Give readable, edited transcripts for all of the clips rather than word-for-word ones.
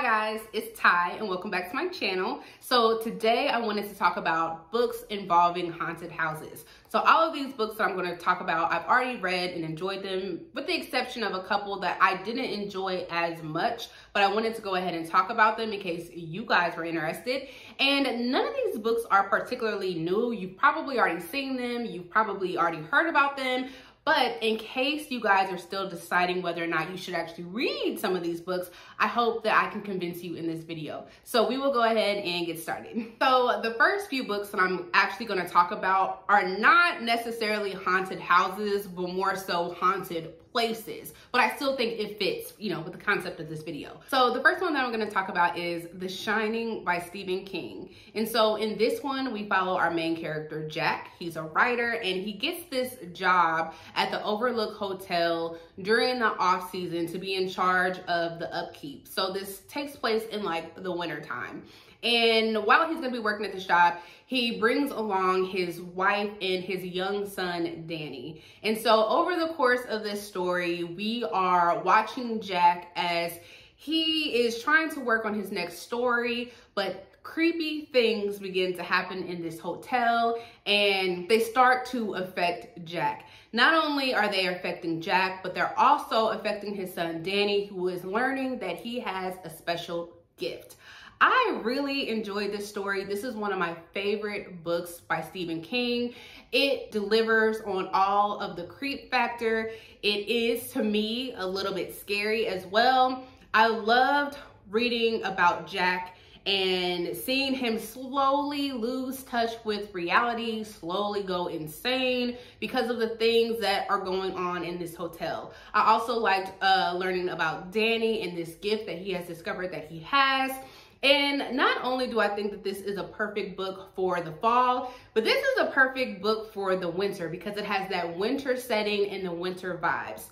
Hi guys, it's Ty and welcome back to my channel. So today I wanted to talk about books involving haunted houses. So all of these books that I'm going to talk about, I've already read and enjoyed them, with the exception of a couple that I didn't enjoy as much, but I wanted to go ahead and talk about them in case you guys were interested. And none of these books are particularly new. You've probably already seen them, you've probably already heard about them. But in case you guys are still deciding whether or not you should actually read some of these books, I hope that I can convince you in this video. So we will go ahead and get started. So the first few books that I'm actually going to talk about are not necessarily haunted houses, but more so haunted places. But I still think it fits, with the concept of this video. So the first one that I'm going to talk about is The Shining by Stephen King. And so in this one, we follow our main character, Jack. He's a writer and he gets this job at the Overlook Hotel during the off season to be in charge of the upkeep. So this takes place in like the winter time. And while he's gonna be working at this job, he brings along his wife and his young son, Danny. And so over the course of this story, we are watching Jack as he is trying to work on his next story, but creepy things begin to happen in this hotel and they start to affect Jack. Not only are they affecting Jack, but they're also affecting his son, Danny, who is learning that he has a special gift. I really enjoyed this story. This is one of my favorite books by Stephen King. It delivers on all of the creep factor. It is, to me, a little bit scary as well. I loved reading about Jack and seeing him slowly lose touch with reality, slowly go insane because of the things that are going on in this hotel. I also liked learning about Danny and this gift that he has discovered that he has. And not only do I think that this is a perfect book for the fall, but this is a perfect book for the winter because it has that winter setting and the winter vibes.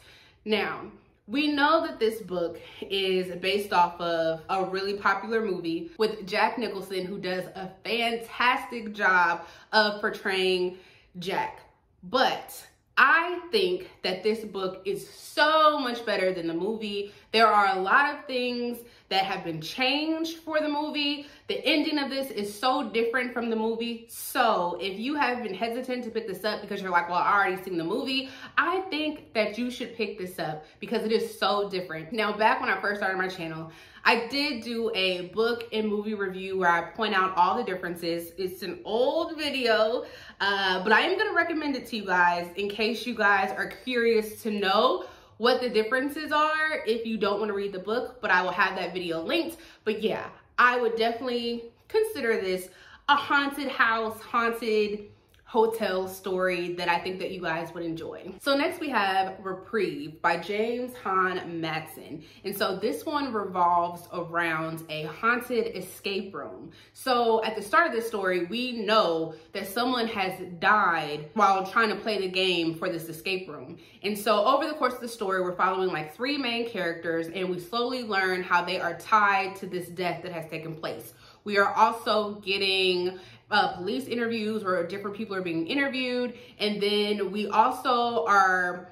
Now, we know that this book is based off of a really popular movie with Jack Nicholson, who does a fantastic job of portraying Jack. But I think that this book is so much better than the movie. There are a lot of things that have been changed for the movie. The ending of this is so different from the movie. So if you have been hesitant to pick this up because you're like, well, I already seen the movie, I think that you should pick this up because it is so different. Now, back when I first started my channel, I did do a book and movie review where I point out all the differences. It's an old video, but I am gonna recommend it to you guys in case you guys are curious to know what the differences are if you don't want to read the book, but I will have that video linked. But yeah, I would definitely consider this a haunted house, haunted hotel story that I think that you guys would enjoy. So next we have Reprieve by James Han Matson. And so this one revolves around a haunted escape room. So at the start of this story, we know that someone has died while trying to play the game for this escape room. And so over the course of the story, we're following like three main characters and we slowly learn how they are tied to this death that has taken place. We are also getting police interviews where different people are being interviewed. And then we also are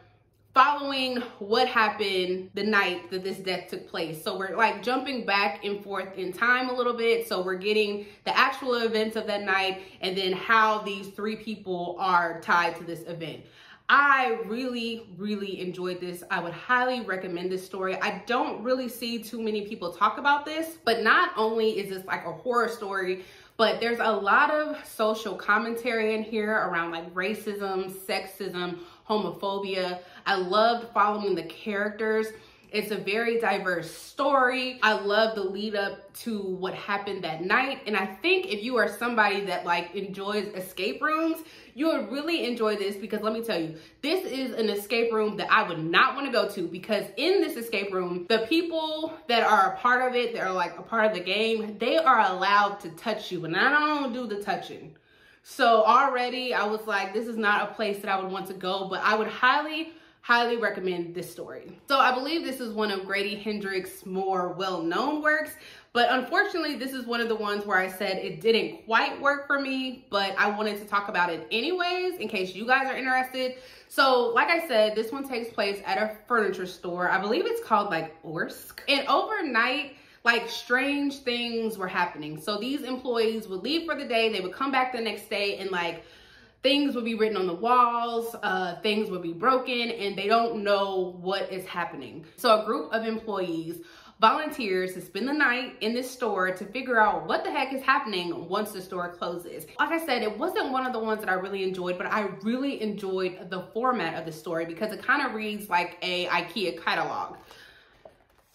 following what happened the night that this death took place. So we're like jumping back and forth in time a little bit. So we're getting the actual events of that night and then how these three people are tied to this event. I really enjoyed this. I would highly recommend this story. I don't really see too many people talk about this, but not only is this like a horror story, but there's a lot of social commentary in here around like racism, sexism, homophobia. I loved following the characters. It's a very diverse story. I love the lead up to what happened that night. And I think if you are somebody that like enjoys escape rooms, you would really enjoy this because let me tell you, this is an escape room that I would not want to go to because in this escape room, the people that are a part of it, that are like a part of the game, they are allowed to touch you and I don't do the touching. So already I was like, this is not a place that I would want to go, but I would highly recommend this story. So I believe this is one of Grady Hendrix's more well-known works, but unfortunately this is one of the ones where I said it didn't quite work for me, but I wanted to talk about it anyways in case you guys are interested. So like I said, this one takes place at a furniture store. I believe it's called like Orsk. And overnight, like strange things were happening. So these employees would leave for the day, they would come back the next day, and like things would be written on the walls, things would be broken, and they don't know what is happening. So a group of employees volunteers to spend the night in this store to figure out what the heck is happening once the store closes. Like I said, it wasn't one of the ones that I really enjoyed, but I really enjoyed the format of the story because it kind of reads like a IKEA catalog.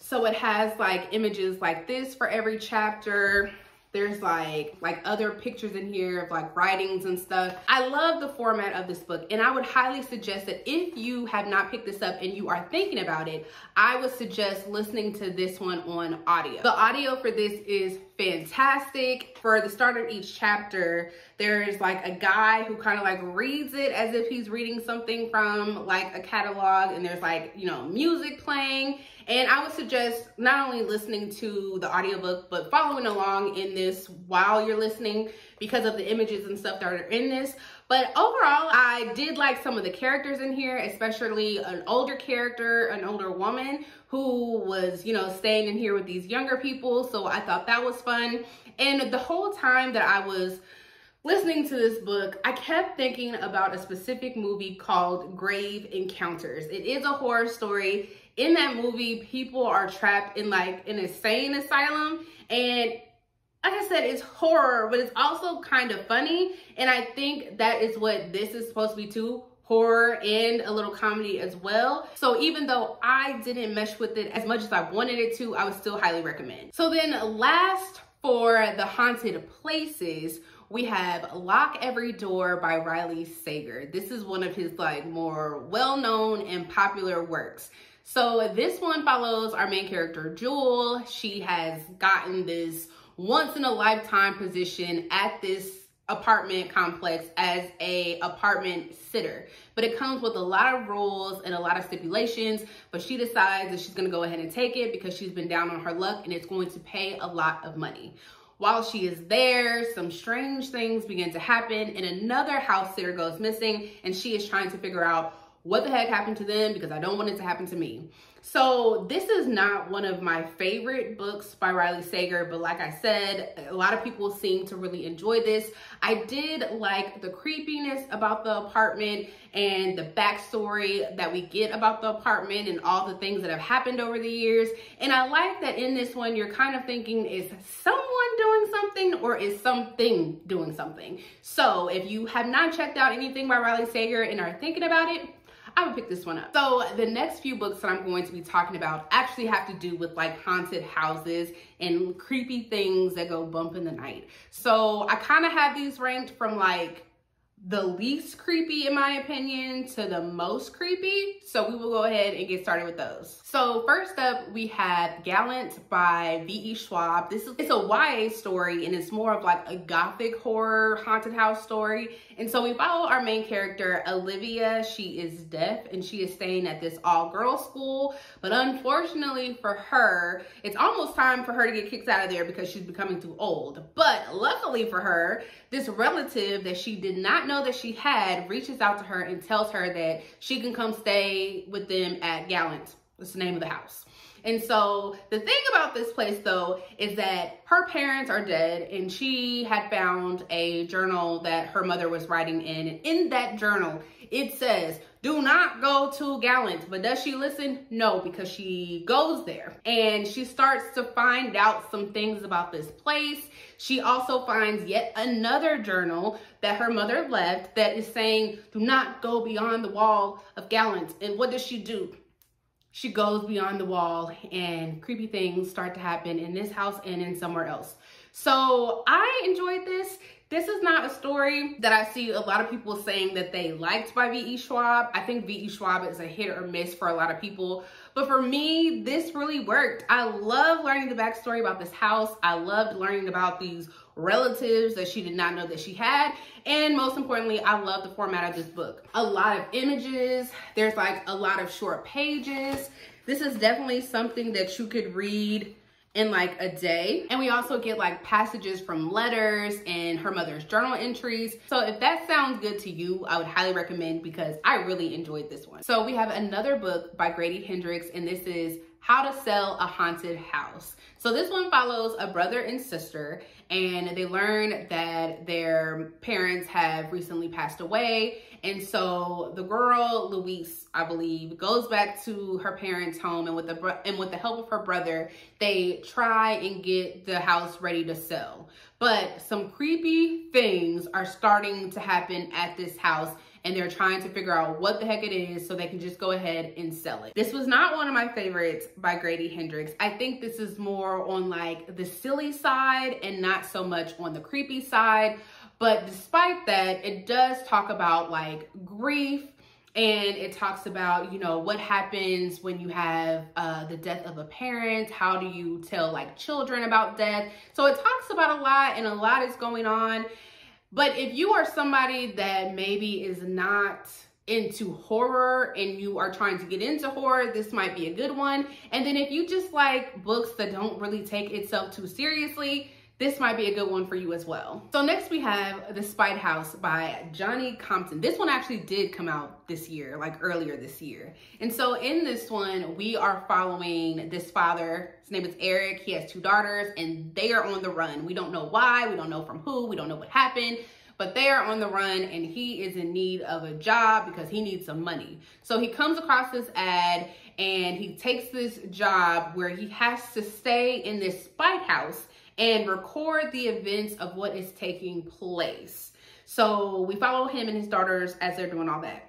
So it has like images like this for every chapter. There's like other pictures in here of like writings and stuff. I love the format of this book, and I would highly suggest that if you have not picked this up and you are thinking about it, I would suggest listening to this one on audio. The audio for this is fantastic. For the start of each chapter, there's like a guy who kind of like reads it as if he's reading something from like a catalog, and there's like, you know, music playing. And I would suggest not only listening to the audiobook, but following along in this while you're listening because of the images and stuff that are in this. But overall, I did like some of the characters in here, especially an older character, an older woman who was, you know, staying in here with these younger people. So I thought that was fun. And the whole time that I was listening to this book, I kept thinking about a specific movie called Grave Encounters. It is a horror story. In that movie, people are trapped in like an insane asylum, and like I said, it's horror, but it's also kind of funny, and I think that is what this is supposed to be too, horror and a little comedy as well. So even though I didn't mesh with it as much as I wanted it to, I would still highly recommend. So then last for the haunted places, we have Lock Every Door by Riley Sager. This is one of his like more well-known and popular works. So this one follows our main character, Jewel. She has gotten this once-in-a-lifetime position at this apartment complex as a apartment sitter. But it comes with a lot of rules and a lot of stipulations, but she decides that she's gonna go ahead and take it because she's been down on her luck and it's going to pay a lot of money. While she is there, some strange things begin to happen and another house sitter goes missing, and she is trying to figure out what the heck happened to them because I don't want it to happen to me. So this is not one of my favorite books by Riley Sager, but like I said, a lot of people seem to really enjoy this. I did like the creepiness about the apartment and the backstory that we get about the apartment and all the things that have happened over the years. And I like that in this one, you're kind of thinking, is someone doing something or is something doing something? So if you have not checked out anything by Riley Sager and are thinking about it, I would pick this one up. So the next few books that I'm going to be talking about actually have to do with like haunted houses and creepy things that go bump in the night. So I kind of have these ranked from like the least creepy in my opinion to the most creepy. So we will go ahead and get started with those. So first up we have Gallant by V.E. Schwab. It's a YA story and it's more of like a gothic horror haunted house story. And so we follow our main character, Olivia. She is deaf and she is staying at this all-girls school. But unfortunately for her, it's almost time for her to get kicked out of there because she's becoming too old. But luckily for her, this relative that she did not know that she had reaches out to her and tells her that she can come stay with them at Gallant. That's the name of the house. And so the thing about this place though is that her parents are dead and she had found a journal that her mother was writing in. And in that journal, it says, do not go to Gallant. But does she listen? No, because she goes there and she starts to find out some things about this place. She also finds yet another journal that her mother left that is saying, do not go beyond the wall of Gallant. And what does she do? She goes beyond the wall and creepy things start to happen in this house and in somewhere else. So I enjoyed this. This is not a story that I see a lot of people saying that they liked by V.E. Schwab. I think V.E. Schwab is a hit or miss for a lot of people. But for me, this really worked. I love learning the backstory about this house. I loved learning about these relatives that she did not know that she had. And most importantly, I love the format of this book. A lot of images. There's like a lot of short pages. This is definitely something that you could read in like a day. And we also get like passages from letters and her mother's journal entries. So if that sounds good to you, I would highly recommend because I really enjoyed this one. So we have another book by Grady Hendrix, and this is How to Sell a Haunted House. So this one follows a brother and sister, and they learn that their parents have recently passed away. And so the girl, Louise, I believe, goes back to her parents' home, and with the help of her brother, they try and get the house ready to sell. But some creepy things are starting to happen at this house, and they're trying to figure out what the heck it is so they can just go ahead and sell it. This was not one of my favorites by Grady Hendrix. I think this is more on like the silly side and not so much on the creepy side. But despite that, it does talk about like grief, and it talks about, you know, what happens when you have the death of a parent. How do you tell like children about death? So it talks about a lot, and a lot is going on. But if you are somebody that maybe is not into horror and you are trying to get into horror, this might be a good one. And then if you just like books that don't really take itself too seriously, this might be a good one for you as well. So next we have The Spite House by Johnny Compton. This one actually did come out this year, like earlier this year. And so in this one, we are following this father. His name is Eric. He has 2 daughters, and they are on the run. We don't know why, we don't know from who, we don't know what happened, but they are on the run, and he is in need of a job because he needs some money. So he comes across this ad, and he takes this job where he has to stay in this spite house and record the events of what is taking place. So we follow him and his daughters as they're doing all that.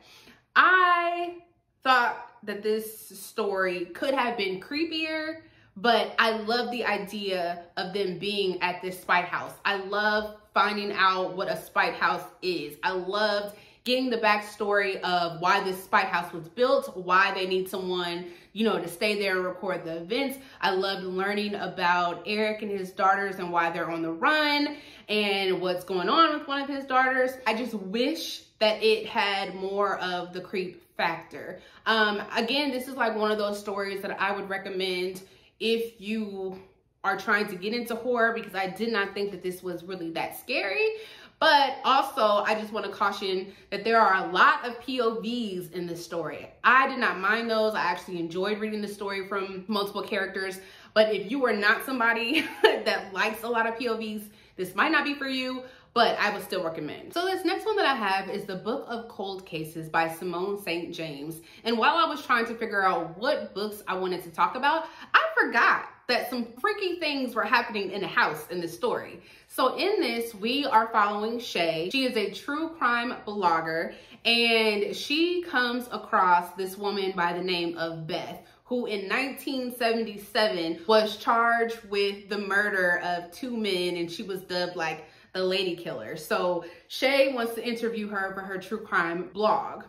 I thought that this story could have been creepier, but I love the idea of them being at this spite house. I love finding out what a spite house is. I loved getting the backstory of why this spite house was built, why they need someone, you know, to stay there and record the events. I loved learning about Eric and his daughters and why they're on the run and what's going on with one of his daughters. I just wish that it had more of the creep factor. Again, this is like one of those stories that I would recommend if you are trying to get into horror, because I did not think that this was really that scary. But also, I just want to caution that there are a lot of POVs in this story. I did not mind those. I actually enjoyed reading the story from multiple characters. But if you are not somebody that likes a lot of POVs, this might not be for you, but I would still recommend. So this next one that I have is The Book of Cold Cases by Simone St. James. And while I was trying to figure out what books I wanted to talk about, I forgot that some freaky things were happening in the house in this story. So in this, we are following Shay. She is a true crime blogger, and she comes across this woman by the name of Beth, who in 1977 was charged with the murder of 2 men, and she was dubbed like the lady killer. So Shay wants to interview her for her true crime blog.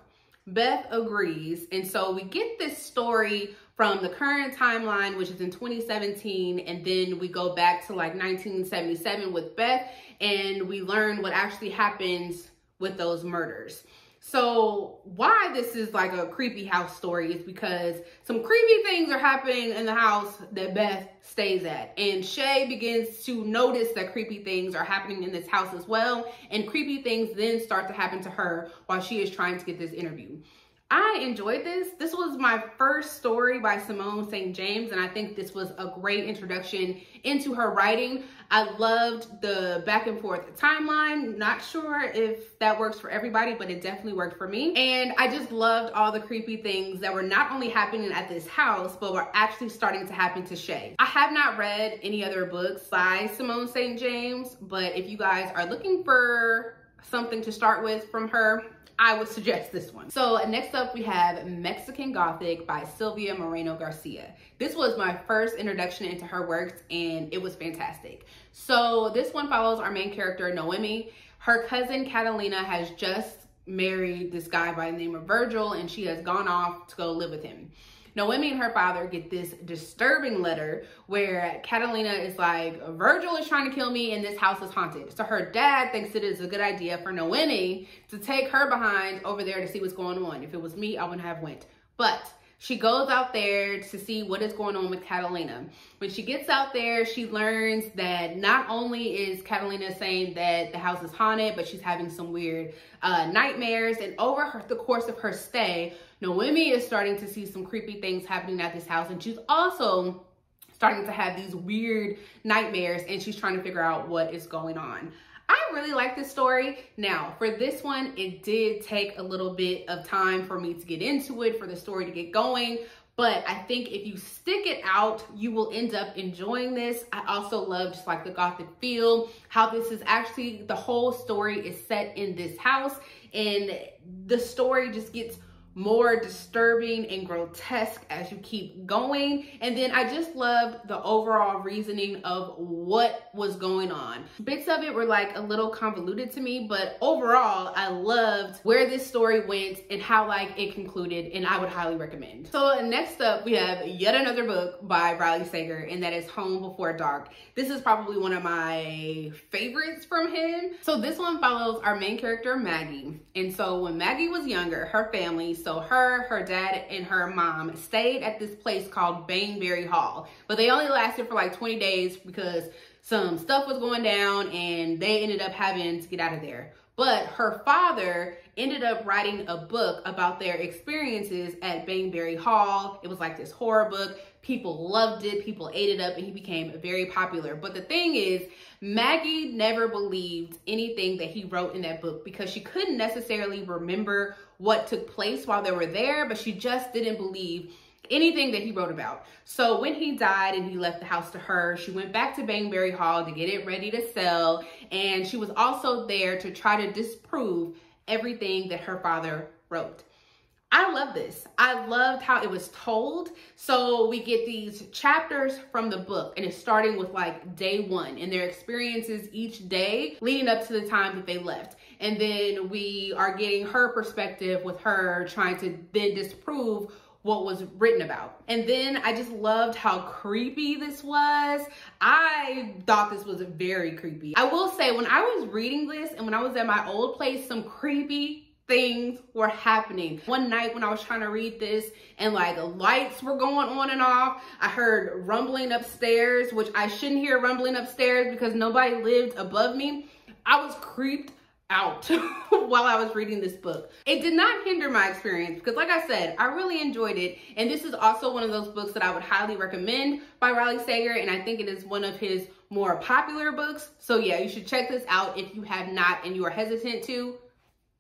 Beth agrees, and so we get this story from the current timeline, which is in 2017, and then we go back to like 1977 with Beth, and we learn what actually happens with those murders. So why this is like a creepy house story is because some creepy things are happening in the house that Beth stays at. And Shay begins to notice that creepy things are happening in this house as well. And creepy things then start to happen to her while she is trying to get this interview. I enjoyed this. This was my first story by Simone St. James, and I think this was a great introduction into her writing. I loved the back and forth timeline. Not sure if that works for everybody, but it definitely worked for me. And I just loved all the creepy things that were not only happening at this house, but were actually starting to happen to Shay. I have not read any other books by Simone St. James, but if you guys are looking for something to start with from her, I would suggest this one. So next up we have Mexican Gothic by Sylvia Moreno Garcia. This was my first introduction into her works, and it was fantastic. So this one follows our main character, Noemi. Her cousin Catalina has just married this guy by the name of Virgil, and she has gone off to go live with him. Noemi and her father get this disturbing letter where Catalina is like, Virgil is trying to kill me and this house is haunted. So her dad thinks it is a good idea for Noemi to take her behind over there to see what's going on. If it was me, I wouldn't have went. But She goes out there to see what is going on with Catalina. When she gets out there, she learns that not only is Catalina saying that the house is haunted, but she's having some weird nightmares. And over the course of her stay, Noemi is starting to see some creepy things happening at this house. And she's also starting to have these weird nightmares, and she's trying to figure out what is going on. I really like this story. Now, for this one, it did take a little bit of time for me to get into it, for the story to get going. But I think if you stick it out, you will end up enjoying this. I also love just like the Gothic feel, how this is actually, the whole story is set in this house, and the story just gets more disturbing and grotesque as you keep going. And then I just loved the overall reasoning of what was going on. Bits of it were like a little convoluted to me, but overall I loved where this story went and how like it concluded, and I would highly recommend. So next up we have yet another book by Riley Sager, and that is Home Before Dark. This is probably one of my favorites from him. So this one follows our main character Maggie. And so when Maggie was younger, her family, so her dad, and her mom stayed at this place called Baneberry Hall. But they only lasted for like 20 days because some stuff was going down and they ended up having to get out of there. But her father ended up writing a book about their experiences at Baneberry Hall. It was like this horror book. People loved it, people ate it up, and he became very popular. But the thing is, Maggie never believed anything that he wrote in that book because she couldn't necessarily remember what took place while they were there, but she just didn't believe anything that he wrote about. So when he died and he left the house to her, she went back to Baneberry Hall to get it ready to sell, and she was also there to try to disprove everything that her father wrote. I love this. I loved how it was told. So we get these chapters from the book, and it's starting with like day one and their experiences each day leading up to the time that they left. And then we are getting her perspective with her trying to then disprove what was written about. And then I just loved how creepy this was. I thought this was very creepy. I will say, when I was reading this and when I was at my old place, some creepy things were happening. One night when I was trying to read this and like lights were going on and off, I heard rumbling upstairs, which I shouldn't hear rumbling upstairs because nobody lived above me. I was creeped out while I was reading this book. It did not hinder my experience because, like I said, I really enjoyed it. And this is also one of those books that I would highly recommend by Riley Sager, and I think it is one of his more popular books. So yeah, you should check this out if you have not and you are hesitant to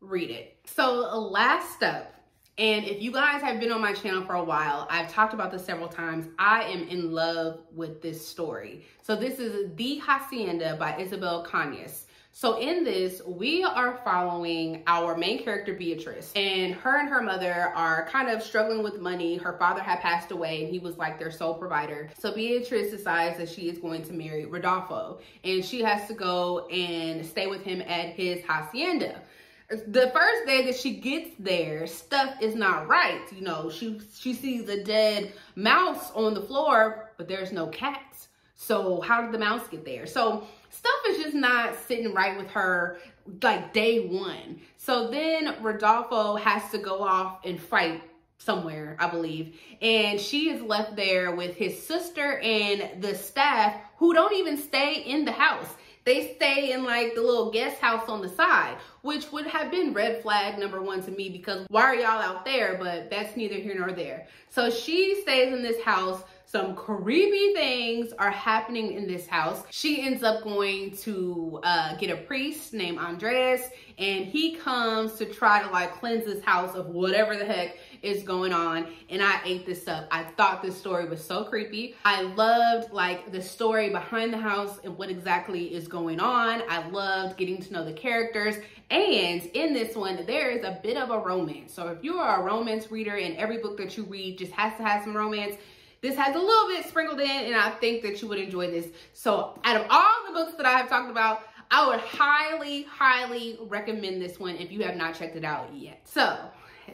read it. So last up, and if you guys have been on my channel for a while, I've talked about this several times, I am in love with this story. So this is The Hacienda by Isabel Cañas. So in this, we are following our main character, Beatrice, and her mother are kind of struggling with money. Her father had passed away and he was like their sole provider. So Beatrice decides that she is going to marry Rodolfo, and she has to go and stay with him at his hacienda. The first day that she gets there, stuff is not right. You know, she sees a dead mouse on the floor, but there's no cats. So how did the mouse get there? So stuff is just not sitting right with her like day one. So then Rodolfo has to go off and fight somewhere, I believe. And she is left there with his sister and the staff who don't even stay in the house. They stay in like the little guest house on the side, which would have been red flag #1 to me because why are y'all out there? But that's neither here nor there. So she stays in this house. Some creepy things are happening in this house. She ends up going to get a priest named Andres, and he comes to try to like cleanse this house of whatever the heck is going on. And I ate this up. I thought this story was so creepy. I loved like the story behind the house and what exactly is going on. I loved getting to know the characters. And in this one, there is a bit of a romance. So if you are a romance reader and every book that you read just has to have some romance, this has a little bit sprinkled in, and I think that you would enjoy this. So out of all the books that I have talked about, I would highly, highly recommend this one if you have not checked it out yet. So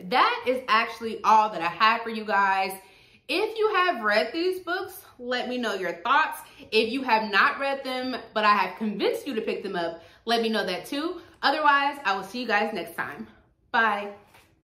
that is actually all that I have for you guys. If you have read these books, let me know your thoughts. If you have not read them, but I have convinced you to pick them up, let me know that too. Otherwise, I will see you guys next time. Bye.